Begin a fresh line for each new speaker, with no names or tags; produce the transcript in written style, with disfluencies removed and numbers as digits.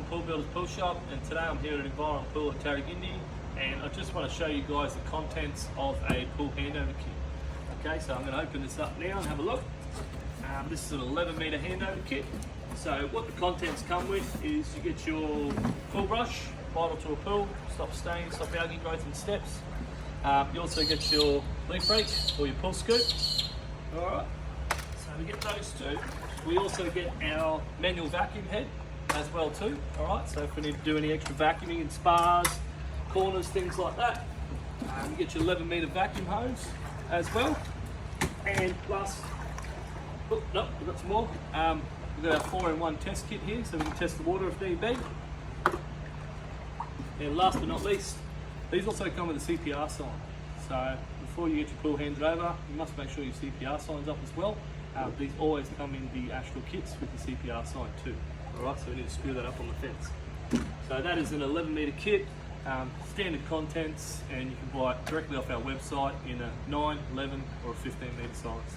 Pool Builders Pool Shop, and today I'm here at Environment Pool at Tarragindi, and I just want to show you guys the contents of a pool handover kit. Okay, so I'm going to open this up now and have a look. This is an 11 metre handover kit. So what the contents come with is you get your pool brush, vital to a pool, stop stains, stop algae growth and steps. You also get your leaf rake or your pool scoop. Alright, so we get those two. We also get our manual vacuum head as well too. Alright, so if we need to do any extra vacuuming in spas, corners, things like that. You get your 11 metre vacuum hose as well. And plus, oh, no, we've got some more. We've got our 4-in-1 test kit here, so we can test the water if need be. And last but not least, these also come with a CPR sign. So before you get your pool handed over, you must make sure your CPR sign's up as well. These always come in the actual kits with the CPR sign too. Alright, so we need to screw that up on the fence. So that is an 11 metre kit, standard contents, and you can buy it directly off our website in a 9, 11 or a 15 metre size.